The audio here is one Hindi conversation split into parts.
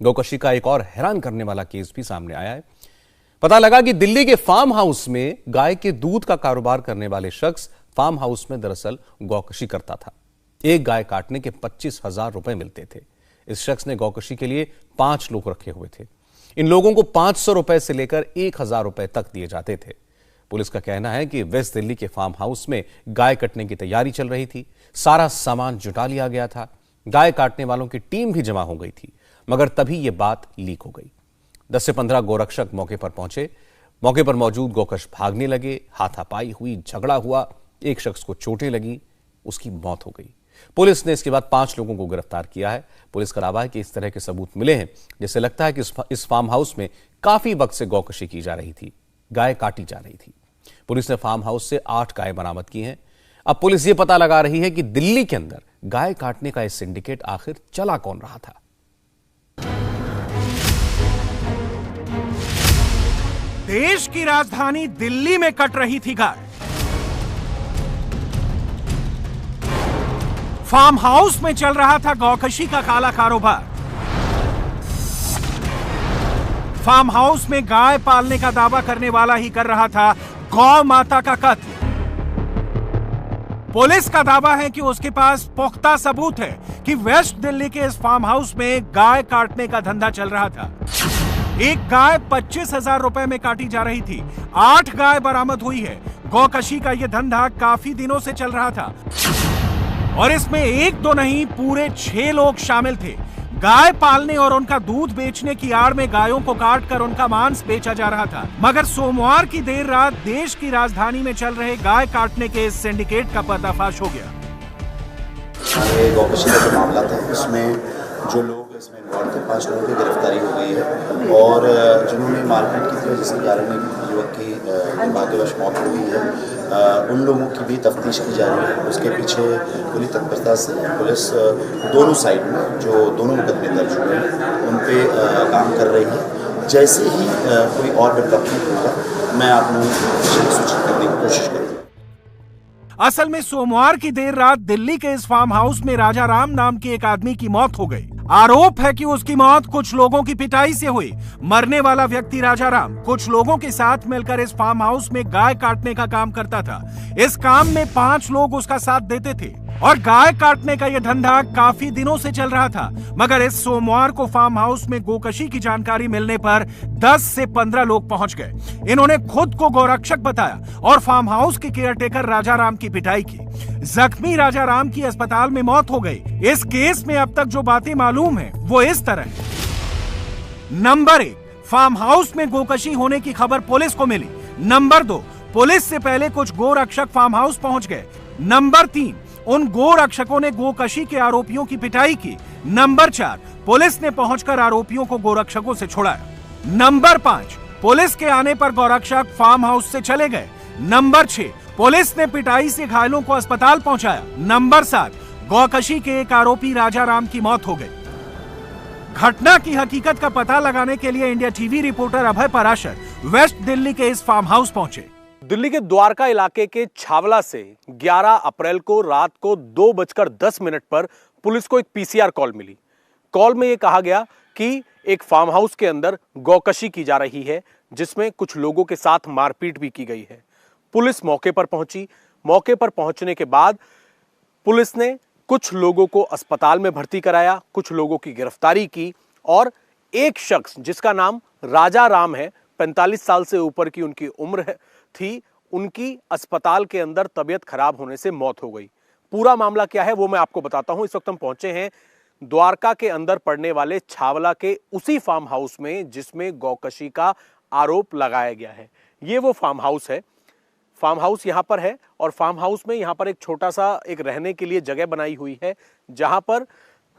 गौकशी का एक और हैरान करने वाला केस भी सामने आया है। पता लगा कि दिल्ली के फार्म हाउस में गाय के दूध का कारोबार करने वाले शख्स फार्म हाउस में दरअसल गौकशी करता था। एक गाय काटने के 25,000 रुपए मिलते थे। इस शख्स ने गौकशी के लिए 5 लोग रखे हुए थे। इन लोगों को 500 रुपए से लेकर 1,000 रुपए तक दिए जाते थे। पुलिस का कहना है कि वेस्ट दिल्ली के फार्म हाउस में गाय कटने की तैयारी चल रही थी। सारा सामान जुटा लिया गया था। गाय काटने वालों की टीम भी जमा हो गई थी, मगर तभी यह बात लीक हो गई। 10 से 15 गोरक्षक मौके पर पहुंचे। मौके पर मौजूद गौकश भागने लगे। हाथापाई हुई, झगड़ा हुआ। एक शख्स को चोटें लगी, उसकी मौत हो गई। पुलिस ने इसके बाद 5 लोगों को गिरफ्तार किया है। पुलिस का दावा है कि इस तरह के सबूत मिले हैं जिससे लगता है कि इस फार्म हाउस में काफी वक्त से गौकशी की जा रही थी, गाय काटी जा रही थी। पुलिस ने फार्म हाउस से 8 गाय बरामद की हैं। अब पुलिस ये पता लगा रही है कि दिल्ली के अंदर गाय काटने का यह सिंडिकेट आखिर चला कौन रहा था। देश की राजधानी दिल्ली में कट रही थी गाय। फार्म हाउस में चल रहा था गौकशी का काला कारोबार। फार्म हाउस में गाय पालने का दावा करने वाला ही कर रहा था गौ माता का कत्ल। पुलिस का दावा है कि उसके पास पुख्ता सबूत है कि वेस्ट दिल्ली के इस फार्म हाउस में गाय काटने का धंधा चल रहा था। एक गाय 25,000 रुपए में काटी जा रही थी। 8 गाय बरामद हुई है। गौकशी का यह धंधा काफी दिनों से चल रहा था और इसमें 1-2 नहीं, पूरे 6 लोग शामिल थे। गाय पालने और उनका दूध बेचने की आड़ में गायों को काटकर उनका मांस बेचा जा रहा था। मगर सोमवार की देर रात देश की राजधानी में चल रहे गाय काटने के इस सिंडिकेट का पर्दाफाश हो गया। गौकशी का जो मामला था उसमें जो लोग इसमें इन्वॉल्व थे, 5 लोगों की गिरफ्तारी हो गई है और जिन्होंने मारपीट की थी जिसके कारण युवक की भाग्यवश मौत हो गई है, उन लोगों की भी तफ्तीश की जा रही है। उसके पीछे पूरी तत्परता से पुलिस दोनों साइड में जो दोनों मुकदमे दर्ज हुए हैं उन पे काम कर रही है। जैसे ही कोई और डेवलपमेंट होगा मैं आप लोगों को सूचित करने की कोशिश करूँगा। असल में सोमवार की देर रात दिल्ली के इस फार्म हाउस में राजा राम नाम के एक आदमी की मौत हो गई। आरोप है कि उसकी मौत कुछ लोगों की पिटाई से हुई। मरने वाला व्यक्ति राजा राम कुछ लोगों के साथ मिलकर इस फार्म हाउस में गाय काटने का काम करता था। इस काम में 5 लोग उसका साथ देते थे और गाय काटने का यह धंधा काफी दिनों से चल रहा था। मगर इस सोमवार को फार्म हाउस में गोकशी की जानकारी मिलने पर 10 से 15 लोग पहुंच गए। इन्होंने खुद को गौरक्षक बताया और फार्म हाउस के केयरटेकर राजा राम की पिटाई की। जख्मी राजा राम की अस्पताल में मौत हो गई। इस केस में अब तक जो बातें मालूम है वो इस तरह है। नंबर 1, फार्म हाउस में गोकशी होने की खबर पुलिस को मिली। नंबर 2, पुलिस से पहले कुछ गोरक्षक फार्म हाउस पहुंच गए। नंबर 3, उन गोरक्षकों ने गोकशी के आरोपियों की पिटाई की। नंबर 4, पुलिस ने पहुंचकर आरोपियों को गोरक्षकों से छुड़ाया। नंबर 5, पुलिस के आने पर गोरक्षक फार्म हाउस से चले गए। नंबर 6, पुलिस ने पिटाई से घायलों को अस्पताल पहुंचाया। नंबर 7, गौकशी के एक आरोपी राजा राम की मौत हो गई। घटना की हकीकत का पता लगाने के लिए इंडिया टीवी रिपोर्टर अभय पराशर वेस्ट दिल्ली के इस फार्म हाउस पहुंचे। दिल्ली के द्वारका इलाके के छावला से 11 अप्रैल को रात को 2:10 पर पुलिस को एक पीसीआर कॉल मिली। कॉल में यह कहा गया कि एक फार्म हाउस के अंदर गौकशी की जा रही है, जिसमें कुछ लोगों के साथ मारपीट भी की गई है। पुलिस मौके पर पहुंची। मौके पर पहुंचने के बाद पुलिस ने कुछ लोगों को अस्पताल में भर्ती कराया, कुछ लोगों की गिरफ्तारी की और एक शख्स जिसका नाम राजा राम है, 45 साल से ऊपर की उनकी उम्र थी, उनकी अस्पताल के अंदर तबीयत खराब होने से मौत हो गई। पूरा मामला क्या है वो मैं आपको बताता हूं। इस वक्त हम पहुंचे हैं द्वारका के अंदर पड़ने वाले छावला के उसी फार्म हाउस में जिसमें गौकशी का आरोप लगाया गया है। ये वो फार्म हाउस है। फार्म हाउस यहाँ पर है और फार्म हाउस में यहाँ पर एक छोटा सा एक रहने के लिए जगह बनाई हुई है, जहाँ पर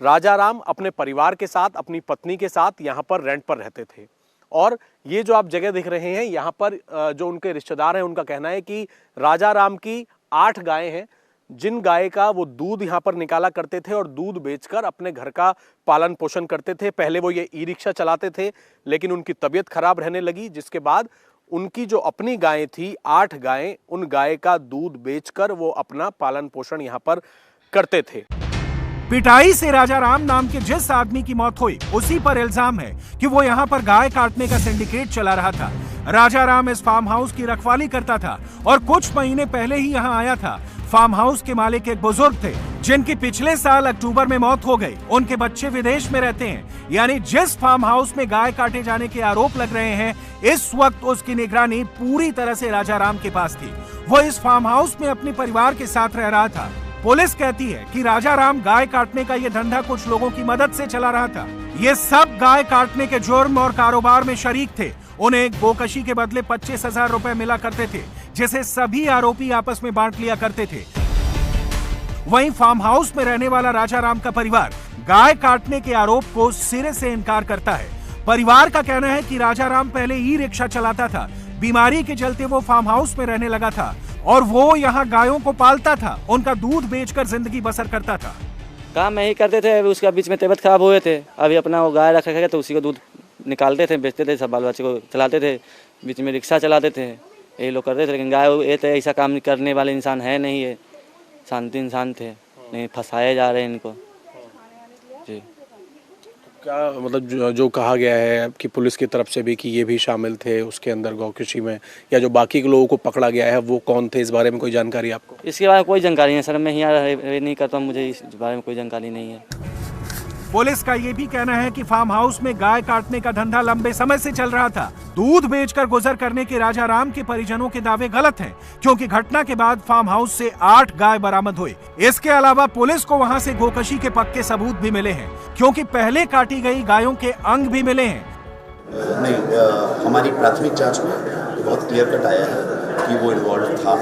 राजा राम अपने परिवार के साथ, अपनी पत्नी के साथ यहाँ पर रेंट पर रहते थे। और ये जो आप जगह देख रहे हैं, यहाँ पर जो उनके रिश्तेदार हैं उनका कहना है कि राजा राम की 8 गायें हैं, जिन गाय का वो दूध यहाँ पर निकाला करते थे और दूध बेचकर अपने घर का पालन पोषण करते थे। पहले वो ये ई रिक्शा चलाते थे, लेकिन उनकी तबीयत खराब रहने लगी, जिसके बाद उनकी जो अपनी गायें थी 8 गायें, उन गाय का दूध बेचकर वो अपना पालन पोषण यहाँ पर करते थे। पिटाई से राजा राम नाम के जिस आदमी की मौत हुई उसी पर इल्जाम है कि वो यहाँ पर गाय काटने का सिंडिकेट चला रहा था। राजा राम इस फार्म हाउस की रखवाली करता था और कुछ महीने पहले ही यहाँ आया था। फार्म हाउस के मालिक एक बुजुर्ग थे जिनकी पिछले साल अक्टूबर में मौत हो गई। उनके बच्चे विदेश में रहते हैं, यानी जिस फार्म हाउस में गाय काटे जाने के आरोप लग रहे हैं, इस वक्त उसकी निगरानी पूरी तरह से राजा राम के पास थी। वो इस फार्म हाउस में अपने परिवार के साथ रह रहा था। पुलिस कहती है कि राजा राम गाय काटने का ये धंधा कुछ लोगों की मदद से चला रहा था। ये सब गाय काटने के जुर्म और कारोबार में शरीक थे। उन्हें गोकशी के बदले 25,000 रुपए मिला करते थे, जिसे सभी आरोपी आपस में बांट लिया करते थे। वहीं फार्म हाउस में रहने वाला राजा राम का परिवार गाय काटने के आरोप को सिरे से इनकार करता है। परिवार का कहना है कि राजा राम पहले ई रिक्शा चलाता था, बीमारी के चलते वो फार्म हाउस में रहने लगा था और वो यहाँ गायों को पालता था, उनका दूध बेचकर जिंदगी बसर करता था। काम यही करते थे, उसका बीच में तबीयत खराब हुए थे, अभी अपना वो गाय रखा गया तो उसी को दूध निकालते थे, बेचते थे, सब बाल बच्चे को चलाते थे, बीच में रिक्शा चलाते थे, यही लोग करते थे। लेकिन गाय ये तो ऐसा काम करने वाले इंसान है नहीं, है शांति इंसान थे, नहीं फंसाए जा रहे हैं इनको जी। क्या मतलब जो कहा गया है कि पुलिस की तरफ से भी कि ये भी शामिल थे उसके अंदर गौकशी में, या जो बाकी के लोगों को पकड़ा गया है वो कौन थे, इस बारे में कोई जानकारी आपको? इसके बारे में कोई जानकारी नहीं है सर, मैं यहाँ नहीं करता हूँ, मुझे इस बारे में कोई जानकारी नहीं है। पुलिस का ये भी कहना है कि फार्म हाउस में गाय काटने का धंधा लंबे समय से चल रहा था। दूध बेचकर गुजर करने के राजा राम के परिजनों के दावे गलत हैं, क्योंकि घटना के बाद फार्म हाउस से 8 गाय बरामद हुई। इसके अलावा पुलिस को वहां से गोकशी के पक्के सबूत भी मिले हैं, क्योंकि पहले काटी गई गायों के अंग भी मिले हैं। नहीं, हमारी प्राथमिक जांच में बहुत क्लियर कट आया है कि वो इन्वॉल्व था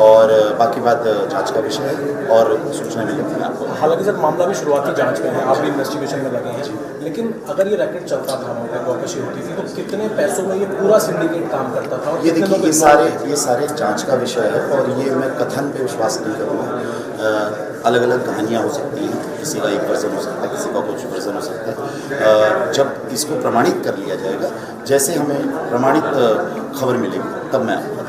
और बाकी बात जांच का विषय है और सूचना मिलेगी आपको। हालांकि सर मामला भी शुरुआती जांच में है, आप भी इन्वेस्टिगेशन में लगे हैं, लेकिन अगर ये रैकेट चलता था, गौकशी होती थी, तो कितने पैसों में ये पूरा सिंडिकेट काम करता था? ये देखिए, ये सारे जांच का विषय है और ये मैं कथन पे विश्वास नहीं करूँगा। अलग अलग कहानियाँ हो सकती हैं, किसी का एक वर्जन हो सकता है, किसी का कुछ वर्जन हो सकता है। जब इसको प्रमाणित कर लिया जाएगा, जैसे हमें प्रमाणित खबर मिलेगी तब मैं आपको।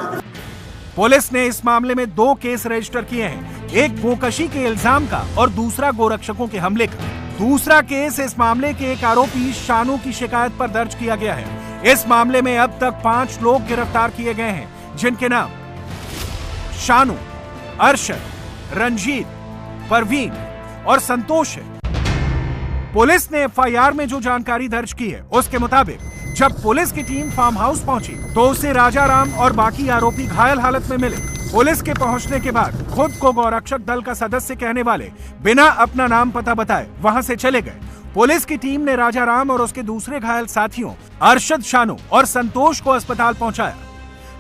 पुलिस ने इस मामले में 2 केस रजिस्टर किए हैं, एक गोकशी के इल्जाम का और दूसरा गोरक्षकों के हमले का। दूसरा केस इस मामले के एक आरोपी शानू की शिकायत पर दर्ज किया गया है। इस मामले में अब तक 5 लोग गिरफ्तार किए गए हैं, जिनके नाम शानू, अरशद, रंजीत, परवीन और संतोष है। पुलिस ने एफआईआर में जो जानकारी दर्ज की है उसके मुताबिक जब पुलिस की टीम फार्म हाउस पहुंची तो उसे राजा राम और बाकी आरोपी घायल हालत में मिले। पुलिस के पहुंचने के बाद खुद को गौरक्षक दल का सदस्य कहने वाले बिना अपना नाम पता बताए वहां से चले गए। पुलिस की टीम ने राजा राम और उसके दूसरे घायल साथियों अरशद, शानू और संतोष को अस्पताल पहुंचाया,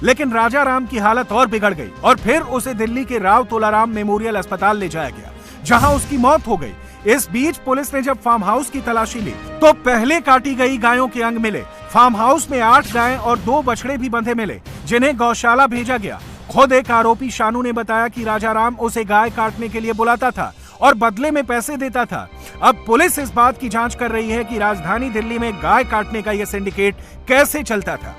लेकिन राजा राम की हालत और बिगड़ गई और फिर उसे दिल्ली के राव तुलाराम मेमोरियल अस्पताल ले जाया गया, जहां उसकी मौत हो गई। इस बीच पुलिस ने जब फार्म हाउस की तलाशी ली तो पहले काटी गई गायों के अंग मिले। फार्म हाउस में 8 गायें और 2 बछड़े भी बंधे मिले, जिन्हें गौशाला भेजा गया। खुद एक आरोपी शानू ने बताया कि राजा राम उसे गाय काटने के लिए बुलाता था और बदले में पैसे देता था। अब पुलिस इस बात की जांच कर रही है कि राजधानी दिल्ली में गाय काटने का यह सिंडिकेट कैसे चलता था।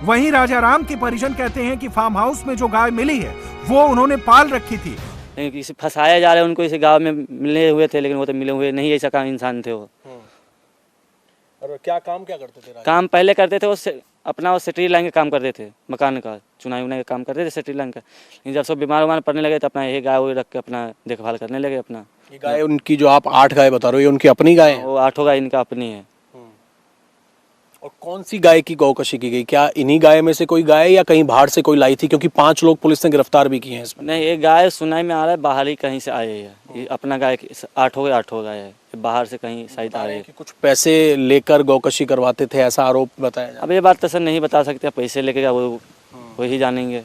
वहीं राजा राम के परिजन कहते हैं कि फार्म हाउस में जो गाय मिली है वो उन्होंने पाल रखी थी। किसी फंसाया जा रहे हैं उनको, इसे गांव में मिले हुए थे, लेकिन वो तो मिले हुए नहीं, ऐसा काम इंसान थे वो। और क्या करते थे? काम पहले करते थे, वो अपना वो सेटरी लाइन का काम करते थे, मकान का चुनाई उनाई का काम करते थे, सेटरी लाइन का। लेकिन जब सब बीमार उमार पड़ने लगे तो अपना यही गाय रख के अपना देखभाल करने लगे अपना। ये गाय उनकी जो आप 8 गाय बता रहे हो, ये उनकी अपनी गाय है? वो 8 गाय इनका अपनी है। और कौन सी गाय की गौकशी की गई? क्या इन्हीं गाय में से कोई गाय या कहीं बाहर से कोई लाई थी? क्योंकि 5 लोग पुलिस ने गिरफ्तार भी किए हैं इसमें। नहीं, ये गाय सुनाई में आ रहा है बाहर ही कहीं से आए है, ये अपना गाय 8 गाय है, बाहर से कहीं शायद आ रही है। कुछ पैसे लेकर गौकशी करवाते थे, ऐसा आरोप बताया। अब ये बात तो सर नहीं बता सकते, पैसे लेके वो वही जानेंगे।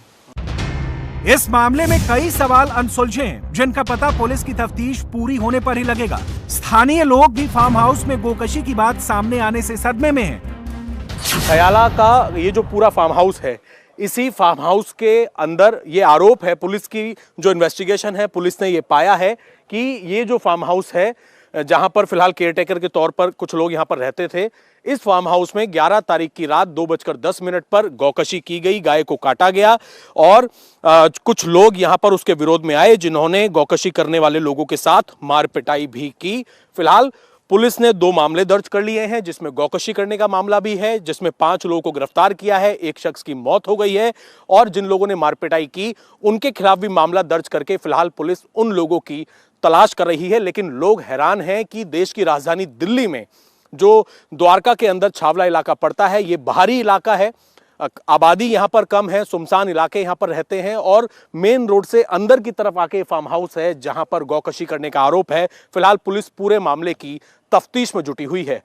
इस मामले में कई सवाल अनसुलझे हैं, जिनका पता पुलिस की तफ्तीश पूरी होने पर ही लगेगा। स्थानीय लोग भी फार्म हाउस में गोकशी की बात सामने आने से सदमे में हैं। खयाला का ये जो पूरा फार्म हाउस है, इसी फार्म हाउस के अंदर ये आरोप है, पुलिस की जो इन्वेस्टिगेशन है, पुलिस ने ये पाया है कि ये जो फार्म हाउस है जहां पर फिलहाल केयरटेकर के तौर पर कुछ लोग यहां पर रहते थे। इस फार्म हाउस में 11 तारीख की रात 2:10 पर गौकशी की गई, गाय को काटा गया और कुछ लोग यहां पर उसके विरोध में आए, जिन्होंने गौकशी करने वाले लोगों के साथ मार पिटाई भी की। फिलहाल पुलिस ने 2 मामले दर्ज कर लिए हैं, जिसमें गौकशी करने का मामला भी है, जिसमें 5 लोगों को गिरफ्तार किया है, एक शख्स की मौत हो गई है और जिन लोगों ने मारपिटाई की उनके खिलाफ भी मामला दर्ज करके फिलहाल पुलिस उन लोगों की तलाश कर रही है। लेकिन लोग हैरान हैं कि देश की राजधानी दिल्ली में जो द्वारका के अंदर छावला इलाका पड़ता है, ये बाहरी इलाका है, आबादी यहां पर कम है, सुनसान इलाके यहां पर रहते हैं और मेन रोड से अंदर की तरफ आके फार्म हाउस है जहां पर गौकशी करने का आरोप है। फिलहाल पुलिस पूरे मामले की तफ्तीश में जुटी हुई है।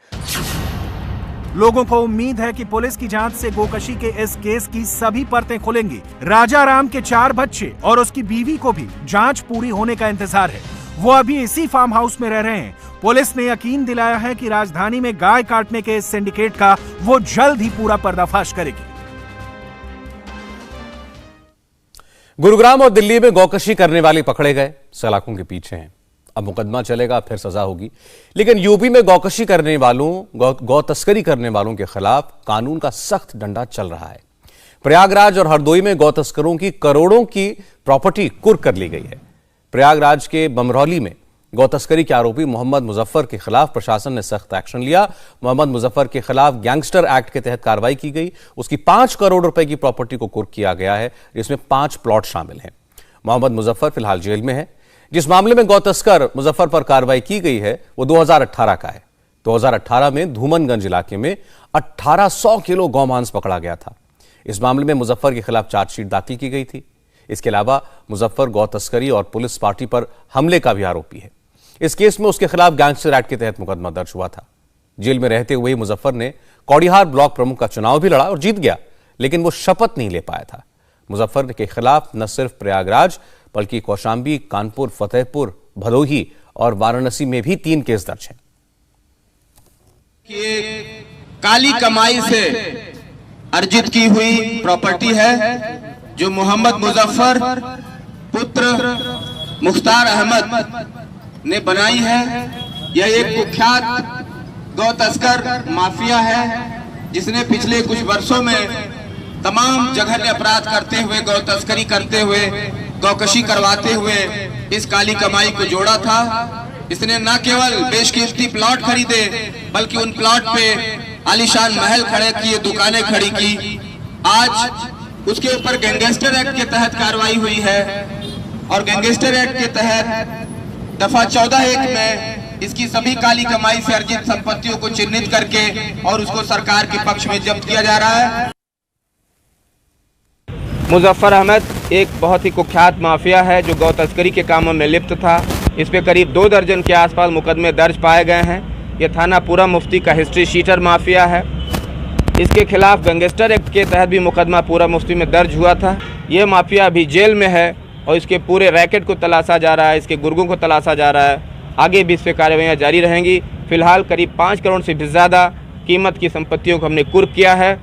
लोगों को उम्मीद है कि पुलिस की जांच से गोकशी के इस केस की सभी परतें खुलेंगी। राजा राम के 4 बच्चे और उसकी बीवी को भी जांच पूरी होने का इंतजार है। वो अभी इसी फार्म हाउस में रह रहे हैं। पुलिस ने यकीन दिलाया है कि राजधानी में गाय काटने के इस सिंडिकेट का वो जल्द ही पूरा पर्दाफाश करेगी। गुरुग्राम और दिल्ली में गौकशी करने वाले पकड़े गए, सलाखों के पीछे हैं। अब मुकदमा चलेगा, फिर सजा होगी। लेकिन यूपी में गौकशी करने वालों, गौ तस्करी करने वालों के खिलाफ कानून का सख्त डंडा चल रहा है। प्रयागराज और हरदोई में गौ तस्करों की करोड़ों की प्रॉपर्टी कुर्क कर ली गई है। प्रयागराज के बमरौली में गौ तस्करी के आरोपी मोहम्मद मुजफ्फर के खिलाफ प्रशासन ने सख्त एक्शन लिया। मोहम्मद मुजफ्फर के खिलाफ गैंगस्टर एक्ट के तहत कार्रवाई की गई। उसकी 5 करोड़ रुपए की प्रॉपर्टी को कुर्क किया गया है, जिसमें 5 प्लॉट शामिल हैं। मोहम्मद मुजफ्फर फिलहाल जेल में है। जिस मामले में गौ तस्कर मुजफ्फर पर कार्रवाई की गई है वो 2018 का है। 2018 में धूमनगंज इलाके में 1800 किलो गौमांस पकड़ा गया था। इस मामले में मुजफ्फर के खिलाफ चार्जशीट दाखिल की गई थी। इसके अलावा मुजफ्फर गौ तस्करी और पुलिस पार्टी पर हमले का भी आरोपी है। इस केस में उसके खिलाफ गैंगस्टर एक्ट के तहत मुकदमा दर्ज हुआ था। जेल में रहते हुए मुजफ्फर ने कौडिहार ब्लॉक प्रमुख का चुनाव भी लड़ा और जीत गया, लेकिन वो शपथ नहीं ले पाया था। मुजफ्फर के खिलाफ न सिर्फ प्रयागराज बल्कि कौशांबी, कानपुर, फतेहपुर, भदोही और वाराणसी में भी 3 केस दर्ज हैं। काली कमाई से अर्जित की हुई प्रॉपर्टी है जो मोहम्मद मुजफ्फर पुत्र मुख्तार अहमद ने बनाई है। यह एक कुख्यात गौ तस्कर माफिया है जिसने पिछले कुछ वर्षों में तमाम जघन्य अपराध करते हुए, गौ तस्करी करते हुए, गौकशी करवाते हुए इस काली कमाई को जोड़ा था। इसने न केवल बेशकीमती प्लॉट खरीदे बल्कि उन प्लॉट पे आलीशान महल खड़े किए, दुकानें खड़ी की। आज उसके ऊपर गैंगस्टर एक्ट के तहत कार्रवाई हुई है और गैंगस्टर एक्ट के तहत दफा 14(1) में इसकी सभी काली कमाई से अर्जित संपत्तियों को चिन्हित करके और उसको सरकार के पक्ष में जब्त किया जा रहा है। मुजफ्फर अहमद एक बहुत ही कुख्यात माफिया है जो गौ तस्करी के कामों में लिप्त था। इस पे करीब 2 दर्जन के आसपास मुकदमे दर्ज पाए गए हैं। यह थाना पूरा मुफ्ती का हिस्ट्री शीटर माफिया है। इसके खिलाफ गैंगस्टर एक्ट के तहत भी मुकदमा पूरा मुफ्ती में दर्ज हुआ था। ये माफिया अभी जेल में है और इसके पूरे रैकेट को तलाशा जा रहा है, इसके गुर्गों को तलाशा जा रहा है। आगे भी इस पर कार्रवाइयाँ जारी रहेंगी। फिलहाल करीब 5 करोड़ से भी ज़्यादा कीमत की संपत्तियों को हमने कुर्क किया है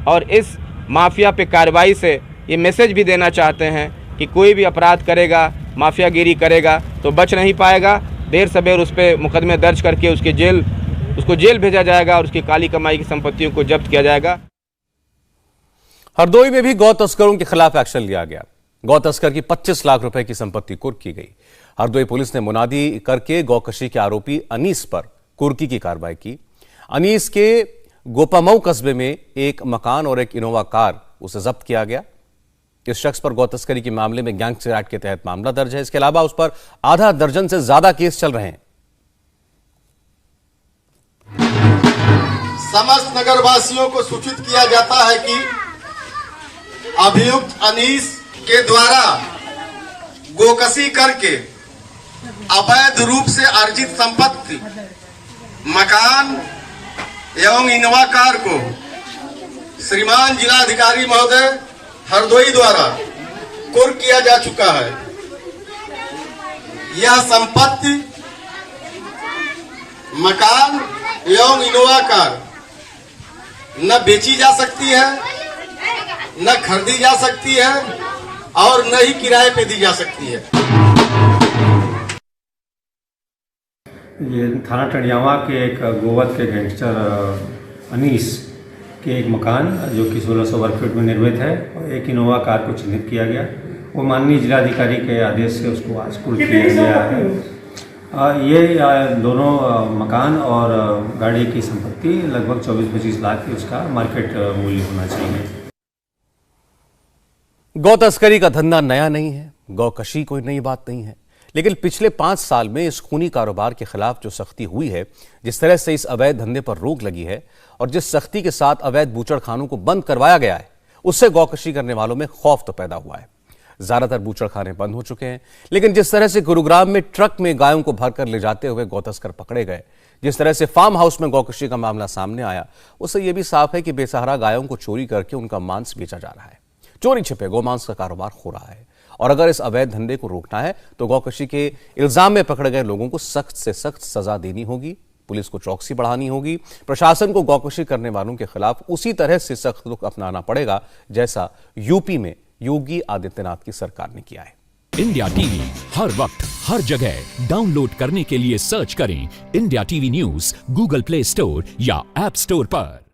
और इस माफिया पे कार्रवाई से ये मैसेज भी देना चाहते हैं कि कोई भी अपराध करेगा, माफियागिरी करेगा तो बच नहीं पाएगा। देर सवेर उस पर मुकदमे दर्ज करके उसको जेल भेजा जाएगा और उसकी काली कमाई की संपत्तियों को जब्त किया जाएगा। हरदोई में भी गौ तस्करों के खिलाफ एक्शन लिया गया। गौ तस्कर की 25 लाख रुपए की संपत्ति कुर्क की गई। हरदोई पुलिस ने मुनादी करके गौकशी के आरोपी अनीस पर कुर्की की कार्रवाई की। अनीस के गोपामऊ कस्बे में एक मकान और एक इनोवा कार उसे जब्त किया गया। इस शख्स पर गौ तस्करी के मामले में गैंगस्टर एक्ट के तहत मामला दर्ज है। इसके अलावा उस पर आधा दर्जन से ज्यादा केस चल रहे हैं। समस्त नगरवासियों को सूचित किया जाता है कि अभियुक्त अनीस के द्वारा गोकशी करके अवैध रूप से अर्जित संपत्ति, मकान एवं इनोवा कार को श्रीमान जिलाधिकारी महोदय हरदोई द्वारा कुर्क किया जा चुका है। यह संपत्ति, मकान एवं इनोवा कार न बेची जा सकती है, न खरीदी जा सकती है और न ही किराए पे दी जा सकती है। ये थाना टंडियावा के एक गोवध के गैंगस्टर अनीस के एक मकान जो कि 1600 वर्ग फीट में निर्मित है और एक इनोवा कार को चिन्हित किया गया। वो माननीय जिलाधिकारी के आदेश से उसको आज कुर्क किया गया है। ये दोनों मकान और गाड़ी की संपत्ति लगभग 24-25 लाख की उसका मार्केट मूल्य होना चाहिए। गौ तस्करी का धंधा नया नहीं है, गौकशी कोई नई बात नहीं है, लेकिन पिछले 5 साल में इस खूनी कारोबार के खिलाफ जो सख्ती हुई है, जिस तरह से इस अवैध धंधे पर रोक लगी है और जिस सख्ती के साथ अवैध बूचड़खानों को बंद करवाया गया है, उससे गौकशी करने वालों में खौफ तो पैदा हुआ है। ज्यादातर बूचड़खाने बंद हो चुके हैं, लेकिन जिस तरह से गुरुग्राम में ट्रक में गायों को भरकर ले जाते हुए गौतस्कर पकड़े गए, जिस तरह से फार्म हाउस में गौकशी का मामला सामने आया, उससे यह भी साफ है कि बेसहारा गायों को चोरी करके उनका मांस बेचा जा रहा है। चोरी छिपे गौमांस का कारोबार हो रहा है और अगर इस अवैध धंधे को रोकना है तो गौकशी के इल्जाम में पकड़े गए लोगों को सख्त से सख्त सजा देनी होगी, पुलिस को चौकसी बढ़ानी होगी, प्रशासन को गौकशी करने वालों के खिलाफ उसी तरह से सख्त रुख अपनाना पड़ेगा जैसा यूपी में योगी आदित्यनाथ की सरकार ने किया है। इंडिया टीवी हर वक्त हर जगह डाउनलोड करने के लिए सर्च करें India TV news Google play store या ऐप स्टोर पर।